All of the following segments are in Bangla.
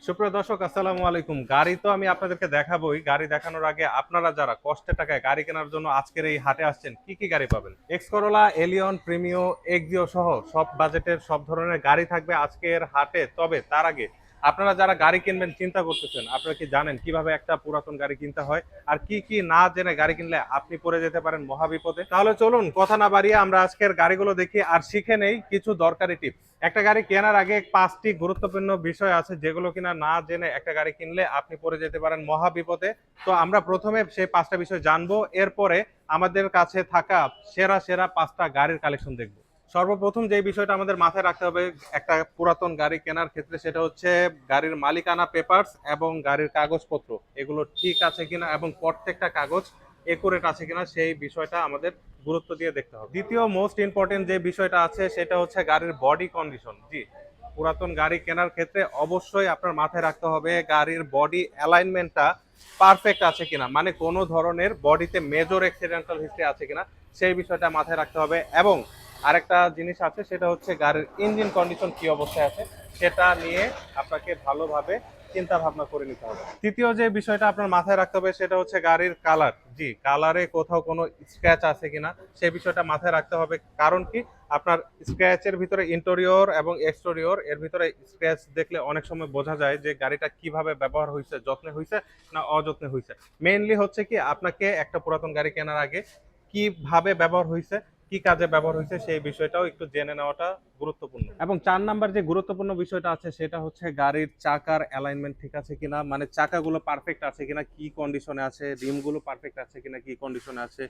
সুপ্রিয় দর্শক, আসসালামু আলাইকুম। গাড়ি তো আমি আপনাদেরকে দেখাবোই। গাড়ি দেখানোর আগে আপনারা যারা কষ্টের টাকায় গাড়ি কেনার জন্য আজকের এই হাটে আসছেন, কি কি গাড়ি পাবেন? X Corolla, Allion, Premio, Axio সহ সব বাজেটের সব ধরনের গাড়ি থাকবে আজকের হাটে। তবে তার আগে আপনারা যারা গাড়ি কিনবেন চিন্তা করতেছেন, আপনারা কি জানেন কিভাবে একটা পুরাতন গাড়ি কিনতে হয়? আর কি কি না জেনে গাড়ি কিনলে আপনি পড়ে যেতে পারেন মহাবিপদে? তাহলে চলুন কথা না বাড়িয়ে আমরা আজকের গাড়িগুলো দেখি আর শিখে নেই কিছু দরকারি টিপস। একটা গাড়ি কেনার আগে 5টি গুরুত্বপূর্ণ বিষয় আছে যেগুলো কিনা না জেনে একটা গাড়ি কিনলে আপনি পড়ে যেতে পারেন মহা বিপদে। তো আমরা প্রথমে সেই 5টা বিষয় জানবো, এরপরে আমাদের কাছে থাকা সেরা সেরা 5টা গাড়ির কালেকশন দেখব। সর্বপ্রথম যে বিষয়টা আমাদের মাথায় রাখতে হবে একটা পুরাতন গাড়ি কেনার ক্ষেত্রে, সেটা হচ্ছে গাড়ির মালিকানা পেপারস এবং গাড়ির কাগজপত্র এগুলো ঠিক আছে কিনা এবং প্রত্যেকটা কাগজ একুরেট আছে কিনা সেই বিষয়টা আমাদের গুরুত্ব দিয়ে দেখতে হবে। দ্বিতীয় মোস্ট ইম্পর্টেন্ট যে বিষয়টা আছে সেটা হচ্ছে গাড়ির বডি কন্ডিশন। জি, পুরাতন গাড়ি কেনার ক্ষেত্রে অবশ্যই আপনার মাথায় রাখতে হবে গাড়ির বডি অ্যালাইনমেন্টটা পারফেক্ট আছে কিনা, মানে কোনো ধরনের বডিতে মেজর অ্যাক্সিডেন্টাল হিস্ট্রি আছে কিনা সেই বিষয়টা মাথায় রাখতে হবে। এবং আরেকটা জিনিস আছে সেটা হচ্ছে গাড়ির ইঞ্জিন কন্ডিশন কি অবস্থায় আছে সেটা নিয়ে আপনাকে ভালোভাবে চিন্তা ভাবনা করে নিতে হবে। তৃতীয় যে বিষয়টা আপনার মাথায় রাখতে হবে সেটা হচ্ছে গাড়ির কালার। জি, কালারে কোথাও কোনো স্ক্র্যাচ আছে কিনা সেই বিষয়টা মাথায় রাখতে হবে। কারণ কি, আপনার স্ক্র্যাচের ভিতরে ইন্টেরিয়র এবং এক্সটেরিয়র এর ভিতরে স্ক্র্যাচ দেখলে অনেক সময় বোঝা যায় যে গাড়িটা কিভাবে ব্যবহার হয়েছে, যত্নে হয়েছে না অযত্নে হয়েছে। মেইনলি হচ্ছে কি, আপনাকে একটা পুরাতন গাড়ি কেনার আগে কিভাবে ব্যবহার হয়েছে, কি কাজে ব্যবহার হয়েছে সেই বিষয়টাও একটু জেনে নেওয়াটা গুরুত্বপূর্ণ। এবং 4 নাম্বার যে গুরুত্বপূর্ণ বিষয়টা আছে সেটা হচ্ছে গাড়ির চাকার অ্যালাইনমেন্ট ঠিক আছে কিনা, মানে চাকাগুলো পারফেক্ট আছে কিনা, কি কন্ডিশনে আছে, রিমগুলো পারফেক্ট আছে কিনা, কি কন্ডিশনে আছে,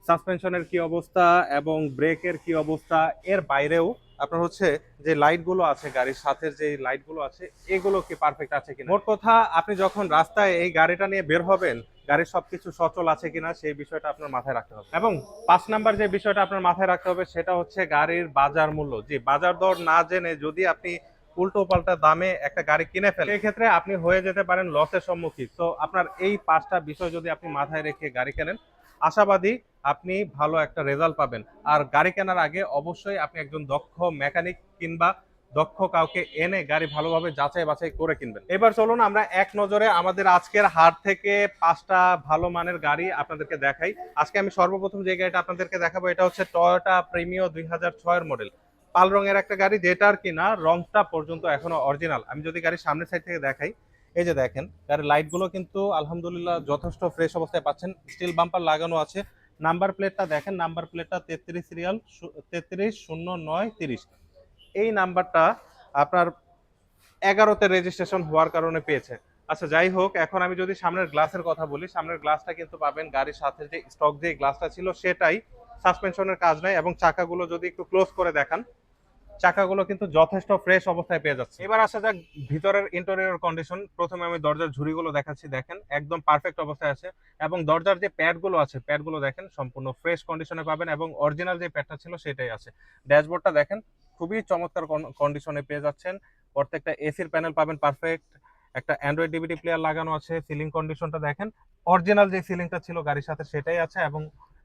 সাসপেনশনের কি অবস্থা এবং ব্রেকের কি অবস্থা। এর বাইরেও আপনার হচ্ছে যে লাইটগুলো আছে, গাড়ির সাথে যে লাইটগুলো আছে এগুলো কি পারফেক্ট আছে কিনা। মোট কথা, আপনি যখন রাস্তায় এই গাড়িটা নিয়ে বের হবেন গাড়ির সবকিছু সচল আছে কিনা সেই বিষয়টা আপনার মাথায় রাখতে হবে। এবং 5 নাম্বার যে বিষয়টা আপনার মাথায় রাখতে হবে সেটা হচ্ছে গাড়ির বাজার মূল্য। জি, বাজার দর না জেনে যদি আপনি উল্টো পাল্টা দামে একটা গাড়ি কিনে ফেলেন সেক্ষেত্রে আপনি হয়ে যেতে পারেন লসের সম্মুখীন। তো আপনার এই 5টা বিষয় যদি আপনি মাথায় রেখে গাড়ি কেনেন, আশাবাদী আপনি ভালো একটা রেজাল্ট পাবেন। আর গাড়ি কেনার আগে অবশ্যই আপনি একজন দক্ষ মেকানিক কিংবা দক্ষ কাউকে এনে গাড়ি ভালোভাবে যাচাই বাছাই করে কিনবেন। এবার চলুন আমরা এক নজরে আমাদের আজকের হাট থেকে 5টা ভালো মানের গাড়ি আপনাদেরকে দেখাই। আজকে আমি সর্বপ্রথম যে গাড়িটা আপনাদেরকে দেখাবো এটা হচ্ছে টয়োটা প্রিমিও 2006 মডেল, পাল রঙের একটা গাড়ি, যেটার কিনা রংটা পর্যন্ত এখনো অরিজিনাল। আমি যদি গাড়ির সামনের সাইড থেকে দেখাই, এই যে দেখেন গাড়ির লাইট গুলো কিন্তু আলহামদুলিল্লাহ যথেষ্ট ফ্রেশ অবস্থায় পাচ্ছেন। স্টিল বাম্পার লাগানো আছে। নাম্বার প্লেটটা দেখেন, নাম্বার প্লেটটা 33 সিরিয়াল 330930। এই নাম্বারটা আপনার 11তে রেজিস্ট্রেশন হওয়ার কারণে পেয়েছে। আচ্ছা যাই হোক, এখন আমি যদি সামনের গ্লাসের কথা বলি, সামনের গ্লাসটা কিন্তু পাবেন গাড়ির সাথে যে স্টক যে গ্লাসটা ছিল সেটাই, সাসপেনশনের কাজ নাই। এবং চাকাগুলো যদি একটু ক্লোজ করে দেখান, চাকাগুলো কিন্তু যথেষ্ট ফ্রেশ অবস্থায় পেয়ে যাচ্ছে। এবার আসা যাক ভিতরের ইন্টেরিয়র কন্ডিশন। প্রথমে আমি দরজার ঝুড়িগুলো দেখাচ্ছি, দেখেন একদম পারফেক্ট অবস্থায় আছে। এবং দরজার যে প্যাডগুলো আছে প্যাডগুলো দেখেন সম্পূর্ণ ফ্রেশ কন্ডিশনে পাবেন এবং অরিজিনাল যে প্যাডটা ছিল সেটাই আছে। ড্যাশবোর্ডটা দেখেন খুবই চমৎকার কন্ডিশনে পেয়ে যাচ্ছেন। প্রত্যেকটা এসির প্যানেল পাবেন পারফেক্ট। একটা অ্যান্ড্রয়েড ডিভিডি প্লেয়ার লাগানো আছে। সিলিং কন্ডিশনটা দেখেন, অরিজিনাল যে সিলিংটা ছিল গাড়ির সাথে সেটাই আছে এবং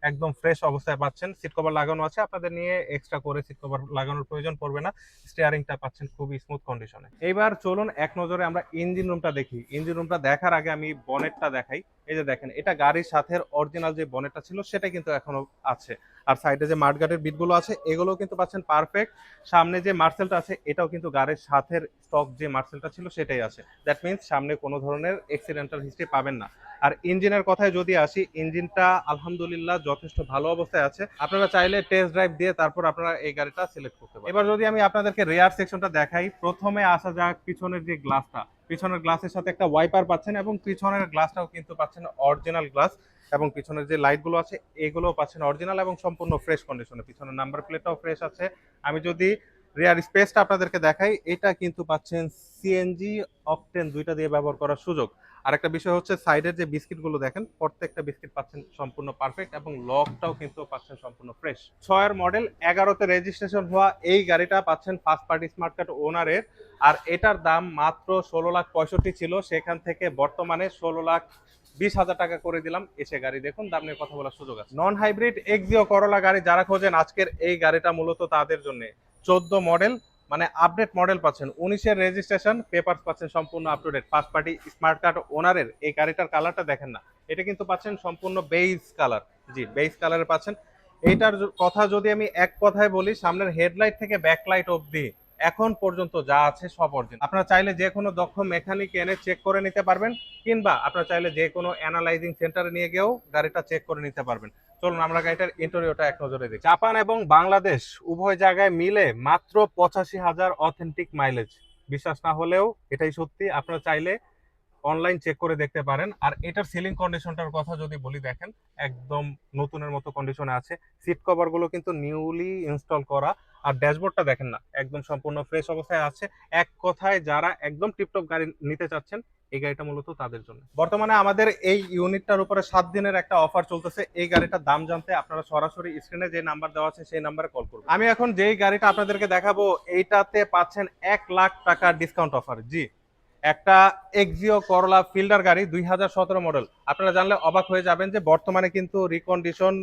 একদম ফ্রেশ অবস্থায় পাচ্ছেন। সিট কভার লাগানো আছে, আপনাদের নিয়ে এক্সট্রা করে সিট কভার লাগানোর প্রয়োজন পড়বে না। স্টিয়ারিংটা পাচ্ছেন খুবই স্মুথ কন্ডিশনে। এইবার চলুন এক নজরে আমরা ইঞ্জিন রুমটা দেখি। ইঞ্জিন রুমটা দেখার আগে আমি বনেটটা দেখাই। এই যে দেখেন, এটা গাড়ির সাথে অরিজিনাল যে বনেটটা ছিল সেটা কিন্তু এখনো আছে। আর সাইডে যে মাঠগার্ডের বিটগুলো আছে এগুলো কিন্তু পাচ্ছেন পারফেক্ট। সামনে যে মার্সেলটা আছে এটাও কিন্তু গাড়ির সাথে স্টক যে মার্সেলটা ছিল সেটাই আছে। দ্যাট মিনস সামনে কোনো ধরনের অ্যাক্সিডেন্টাল হিস্ট্রি পাবেন না। আর ইঞ্জিনের কথায় যদি আসি, ইঞ্জিনটা আলহামদুলিল্লাহ যথেষ্ট ভালো অবস্থায় আছে। আপনারা চাইলে টেস্ট ড্রাইভ দিয়ে তারপর আপনারা এই গাড়িটা সিলেক্ট করতে পারেন। এবার যদি আমি আপনাদেরকে রেয়ার সেকশনটা দেখাই, প্রথমে আসা যাক পিছনের যে গ্লাসটা। পিছনের গ্লাসের সাথে একটা ওয়াইপার পাচ্ছেন এবং পিছনের গ্লাসটাও কিন্তু পাচ্ছেন অরিজিনাল গ্লাস। এবং পিছনের যে লাইটগুলো আছে এগুলোও পাচ্ছেন অরিজিনাল এবং সম্পূর্ণ ফ্রেশ কন্ডিশনে। পিছনের নাম্বার প্লেটটাও ফ্রেশ আছে। আমি যদি রেয়ার স্পেসটা আপনাদেরকে দেখাই, এটা কিন্তু পাচ্ছেন সিএনজি অকটেন দুইটা দিয়ে ব্যবহার করার সুযোগ। আরেকটা বিষয় হচ্ছে সাইডের যে বিস্কিটগুলো দেখেন, প্রত্যেকটা বিস্কিট পাচ্ছেন সম্পূর্ণ পারফেক্ট এবং লকটাও কিন্তু পাচ্ছেন সম্পূর্ণ ফ্রেশ। 6 মডেল 11তে রেজিস্ট্রেশন হওয়া এই গাড়িটা পাচ্ছেন ফার্স্ট পার্টি স্মার্ট কার্ড ওনারের। আর এটার দাম মাত্র 16,65,000 ছিল, সেখান থেকে বর্তমানে 16,20,000 টাকা করে দিলাম। এসে গাড়ি দেখুন, দাম নিয়ে কথা বলার সুযোগ আছে। নন হাইব্রিড এক্সিও করোলা গাড়ি যারা খোঁজেন আজকের এই গাড়িটা মূলত তাদের জন্য। 14 মডেল মানে আপডেট মডেল পাচ্ছেন, 19-এর রেজিস্ট্রেশন, পেপারস পাচ্ছেন সম্পূর্ণ up to date, first party smart card ওনারের। এই গাড়িটার কালারটা দেখেন না, এটা কিন্তু পাচ্ছেন সম্পূর্ণ বেইজ কালার। জি, বেইজ কালারে পাচ্ছেন। এইটার কথা যদি আমি এক কথায় বলি, সামনের হেডলাইট থেকে ব্যাকলাইট অবধি এখন পর্যন্ত যা আছে সব অরিজিনাল। আপনারা চাইলে যে কোনো দক্ষ মেকানিক এনে চেক করে নিতে পারবেন, কিংবা আপনারা চাইলে যে কোনো অ্যানালাইজিং সেন্টারে নিয়ে গিয়েও গাড়িটা চেক করে নিতে পারবেন। চলুন আমরা গাড়িটার ইন্টেরিয়রটা এক নজরে দেখি। জাপান এবং বাংলাদেশ উভয় জায়গায় মিলে মাত্র 85,000 অথেন্টিক মাইলেজ। বিশ্বাস না হলেও এটাই সত্যি, আপনারা চাইলে অনলাইন চেক করে দেখতে পারেন। আর এটার সিলিং কন্ডিশনটার কথা যদি বলি, দেখেন একদম নতুনের মতো কন্ডিশনে আছে। সিট কভার গুলো কিন্তু নিউলি ইনস্টল করা। আর ড্যাশবোর্ডটা দেখেন না, একদম সম্পূর্ণ ফ্রেশ অবস্থায় আছে। এক কথায় যারা একদম টিপটপ গাড়ি নিতে চাচ্ছেন, এই গাড়িটা মূলত তাদের জন্য। বর্তমানে আমাদের এই ইউনিটটার উপরে 7 দিনের একটা অফার চলতেছে। এই গাড়িটার দাম জানতে আপনারা সরাসরি স্ক্রিনে যে নাম্বার দেওয়া আছে সেই নাম্বারে কল করুন। আমি এখন যেই গাড়িটা আপনাদেরকে দেখাবো, এইটাতে পাচ্ছেন 1,00,000 টাকা ডিসকাউন্ট অফার। জি, একটা এক্সিও করলা ফিল্ডার গাড়ি 2017 মডেল। আপনারা জানলে অবাক হয়ে যাবেন যে বর্তমানে কিন্তু রিকন্ডিশন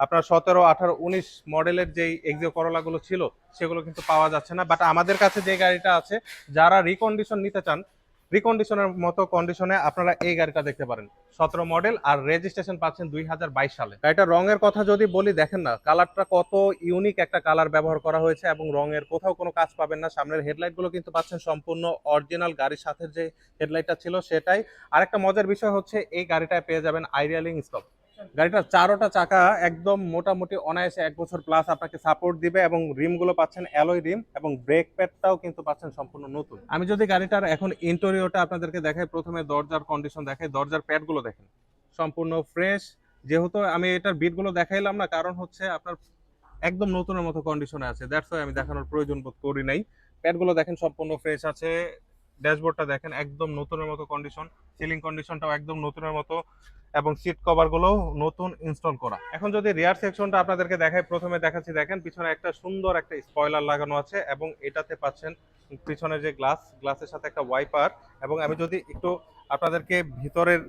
আপনার 17, 18, 19 মডেলের যেই এক্সিও করলা গুলো ছিল সেগুলো কিন্তু পাওয়া যাচ্ছে না। বাট আমাদের কাছে যে গাড়িটা আছে, যারা রিকন্ডিশন নিতে চান, রিকন্ডিশনের মতো কন্ডিশনে আপনারা এই গাড়িটা দেখতে পারেন। 17 মডেল আর রেজিস্ট্রেশন পাচ্ছেন 2022 সালে। গাড়িটার রঙের কথা যদি বলি, দেখেন না কালারটা কত ইউনিক একটা কালার ব্যবহার করা হয়েছে, এবং রঙের কোথাও কোনো কাজ পাবেন না। সামনের হেডলাইট গুলো কিন্তু পাচ্ছেন সম্পূর্ণ অরিজিনাল, গাড়ির সাথে যে হেডলাইটটা ছিল সেটাই। আরেকটা মজার বিষয় হচ্ছে এই গাড়িটায় পেয়ে যাবেন আইরিয়ালিং স্টপ। গাড়িটার চারোটা চাকা একদম মোটামুটি অনায়াসে 1 বছর প্লাস আপনাকে সাপোর্ট দিবে, এবং রিম গুলো পাচ্ছেন অ্যালয় রিম, এবং ব্রেক প্যাডটাও কিন্তু পাচ্ছেন সম্পূর্ণ নতুন। আমি যদি গাড়িটার এখন ইন্টেরিয়রটা আপনাদেরকে দেখাই, প্রথমে দরজার কন্ডিশন দেখাই। দরজার প্যাড গুলো দেখেন সম্পূর্ণ ফ্রেশ। যেহেতু আমি এটার বিট গুলো দেখাইলাম না, কারণ হচ্ছে আপনার একদম নতুনের মতো কন্ডিশনে আছে, দ্যাটস ওয়াই আমি দেখানোর প্রয়োজন বোধ করি নাই। প্যাড গুলো দেখেন সম্পূর্ণ ফ্রেশ আছে। ড্যাশবোর্ডটা দেখেন একদম নতুনের মতো কন্ডিশন, সিলিং কন্ডিশনটাও একদম নতুনের মতো, এবং সিট কভার গুলো নতুন ইনস্টল করা। এখন যদি রিয়ার সেকশনটা আপনাদেরকে দেখাই, প্রথমে দেখাচ্ছি, দেখেন পিছনে একটা সুন্দর একটা স্পয়লার লাগানো আছে, এবং এটাতে পাচ্ছেন পিছনে যে গ্লাসের সাথে একটা ওয়াইপার। এবং আমি যদি একটু আপনাদেরকে ভিতরের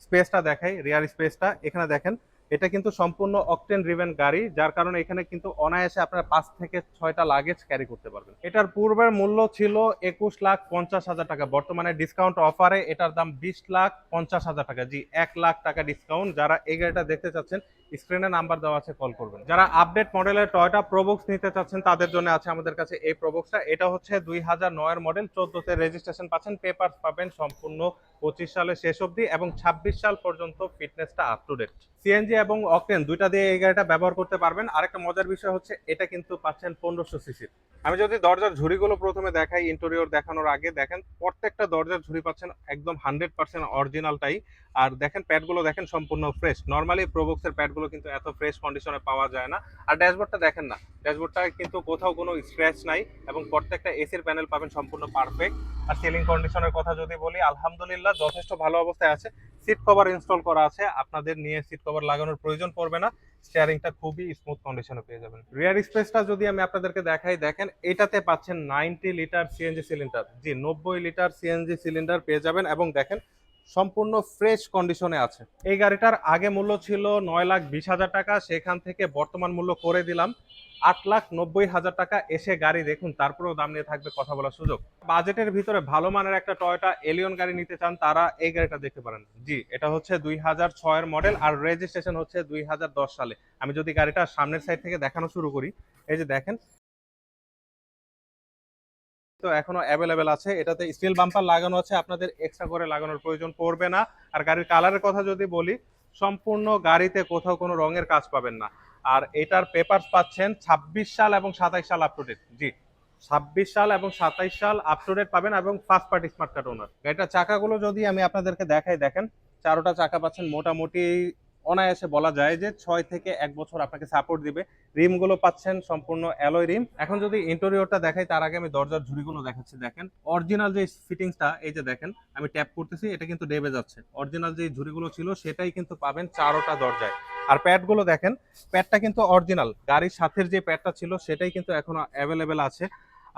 স্পেসটা দেখাই, রিয়ার স্পেসটা এখানে দেখেন, এটা কিন্তু সম্পূর্ণ অকটেন ড্রিভেন গাড়ি, যার কারণে এখানে কিন্তু অনায়াসে আপনারা 5 থেকে 6টা লাগেজ ক্যারি করতে পারবেন। এটার পূর্বের মূল্য ছিল 21,50,000 টাকা, বর্তমানে ডিসকাউন্ট অফারে এটার দাম 20,50,000 টাকা। জি, 1,00,000 টাকা ডিসকাউন্ট। যারা এই গাড়িটা দেখতে চাচ্ছেন, স্ক্রিনে নাম্বার দেওয়া আছে, কল করবেন। যারা আপডেট মডেলের টয়োটা প্রোবক্স নিতে চাচ্ছেন, তাদের জন্য আছে আমাদের কাছে এই প্রোবক্সটা। এটা হচ্ছে 2009 এর মডেল, 14তে রেজিস্ট্রেশন পাচ্ছেন, পেপারস পাবেন সম্পূর্ণ 25 সালের শেষ অবধি, এবং 26 সাল পর্যন্ত ফিটনেসটা আপ টু ডেট। সিএনজি এবং অকটেন দুইটা দিয়ে এই গাড়িটা ব্যবহার করতে পারবেন। আরেকটা মজার বিষয় হচ্ছে এটা কিন্তু পাচ্ছেন 1500 সিসির। আমি যদি দরজার ঝুড়িগুলো প্রথমে দেখাই, ইন্টেরিয়র দেখানোর আগে দেখেন প্রত্যেকটা দরজার ঝুড়ি পাচ্ছেন একদম 100% অরিজিনালটাই। আর দেখেন প্যাডগুলো দেখেন সম্পূর্ণ ফ্রেশ। নর্মালি প্রোবক্সের প্যাডগুলো কিন্তু এত ফ্রেশ কন্ডিশনে পাওয়া যায় না। আর ড্যাশবোর্ডটা দেখেন না, ড্যাশবোর্ডটা কিন্তু কোথাও কোনো স্ক্র্যাচ নাই, এবং প্রত্যেকটা এসির প্যানেল পাবেন সম্পূর্ণ পারফেক্ট। আর সিলিং কন্ডিশনের কথা যদি বলি, আলহামদুলিল্লাহ যথেষ্ট ভালো অবস্থায় আছে। সিট কভার ইনস্টল করা আছে, আপনাদের নিয়ে সিট কভার লাগানোর প্রয়োজন পড়বে না। স্টিয়ারিংটা খুবই স্মুথ কন্ডিশনে পেয়ে যাবেন। রিয়ার স্পেসটা যদি আমি আপনাদেরকে দেখাই, দেখেন এটাতে পাচ্ছেন 90 লিটার সিএনজি সিলিন্ডার। জি, 90 লিটার সিএনজি সিলিন্ডার পেয়ে যাবেন, এবং দেখেন সম্পূর্ণ ফ্রেশ কন্ডিশনে আছে। এই গাড়িটার আগে মূল্য ছিল 9,20,000 টাকা, সেখান থেকে বর্তমান মূল্য করে দিলাম 8,90,000 টাকা। এসে গাড়ি দেখুন, তারপরেও দাম নিয়ে থাকবে কথা বলার সুযোগ। বাজেটের ভিতরে ভালো মানের একটা টয়োটা এলিয়ন গাড়ি নিতে চান, তারা এই গাড়িটা দেখতে পারেন। জি, এটা হচ্ছে 2006 এর মডেল, আর রেজিস্ট্রেশন হচ্ছে 2010 সালে। আমি যদি গাড়িটা সামনের সাইড থেকে দেখানো শুরু করি, এই যে দেখেন, তো এখনো অ্যাভেলেবেল আছে। এটাতে স্টিল বাম্পার লাগানো আছে, আপনাদের এক্সট্রা করে লাগানোর প্রয়োজন পড়বে না। আর গাড়ির কালারের কথা যদি বলি, সম্পূর্ণ গাড়িতে কোথাও কোনো রঙের কাজ পাবেন না। আর এটার পেপারস পাচ্ছেন 26 সাল এবং 27 সাল আপ টু ডেট। জি, 26 সাল এবং 27 সাল আপ টু ডেট পাবেন, এবং ফার্স্ট পার্টি স্মার্ট কার্ড ওনার। গাড়িটার চাকাগুলো যদি আমি আপনাদেরকে দেখাই, দেখেন চারোটা চাকা পাচ্ছেন মোটামুটি অনায়াসে বলা যায় যে 6 থেকে 1 বছর আপনাকে সাপোর্ট দিবে। রিম গুলো পাচ্ছেন সম্পূর্ণ অ্যালয় রিম। এখন যদি ইন্টেরিয়রটা দেখাই, তার আগে আমি দরজার ঝুড়িগুলো দেখাচ্ছি। দেখেন অরিজিনাল যে ফিটিংসটা, এই যে দেখেন আমি ট্যাপ করতেছি, এটা কিন্তু ডেবে যাচ্ছে। অরিজিনাল যে ঝুড়িগুলো ছিল সেটাই কিন্তু পাবেন চারোটা দরজায়। আর প্যাডগুলো দেখেন, প্যাডটা কিন্তু অরিজিনাল, গাড়ির সাথে যে প্যাডটা ছিল সেটাই কিন্তু এখনো অ্যাভেলেবেল আছে।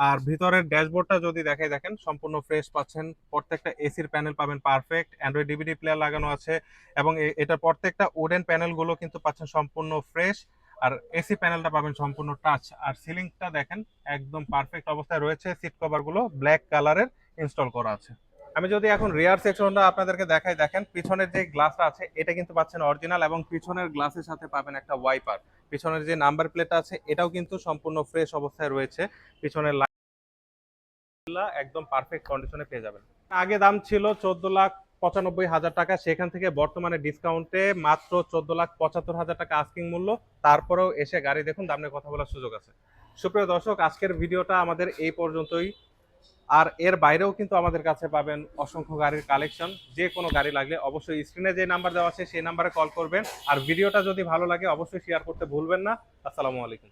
আর ভিতরের ড্যাশবোর্ডটা যদি দেখাই, দেখেন সম্পূর্ণ ফ্রেশ পাচ্ছেন। প্রত্যেকটা এসির প্যানেল পাবেন পারফেক্ট, অ্যান্ড্রয়েড ডিভিডি প্লেয়ার লাগানো আছে, এবং এটার প্রত্যেকটা উডেন প্যানেল গুলো কিন্তু পাচ্ছেন সম্পূর্ণ ফ্রেশ। আর এসি প্যানেলটা পাবেন সম্পূর্ণ টাচ, আর সিলিংটা দেখেন একদম পারফেক্ট অবস্থায় রয়েছে। সিট কভার গুলো ব্ল্যাক কালারের ইনস্টল করা আছে। আমি যদি এখন রিয়ার সেকশনটা আপনাদেরকে দেখাই, দেখেন পিছনের যে গ্লাসটা আছে এটা কিন্তু পাচ্ছেন অরিজিনাল, এবং পিছনের গ্লাসের সাথে পাবেন একটা ওয়াইপার। পিছনের যে নাম্বার প্লেটটা আছে এটাও কিন্তু সম্পূর্ণ ফ্রেশ অবস্থায় রয়েছে। পিছনের লাইটগুলো একদম পারফেক্ট কন্ডিশনে পেয়ে যাবেন। আগে দাম ছিল 14,95,000 টাকা, সেখান থেকে বর্তমানে ডিসকাউন্টে মাত্র 14,75,000 টাকা আস্কিং মূল্য। তারপরেও এসে গাড়ি দেখুন, দাম নিয়ে কথা বলার সুযোগ আছে। সুপ্রিয় দর্শক, আজকের ভিডিওটা আমাদের এই পর্যন্তই। আর এর বাইরেও কিন্তু আমাদের কাছে পাবেন অসংখ্য গাড়ির কালেকশন। যে কোনো গাড়ি লাগলে অবশ্যই স্ক্রিনে যে নাম্বার দেওয়া আছে সেই নাম্বারে কল করবেন। আর ভিডিওটা যদি ভালো লাগে অবশ্যই শেয়ার করতে ভুলবেন না। আসসালামু আলাইকুম।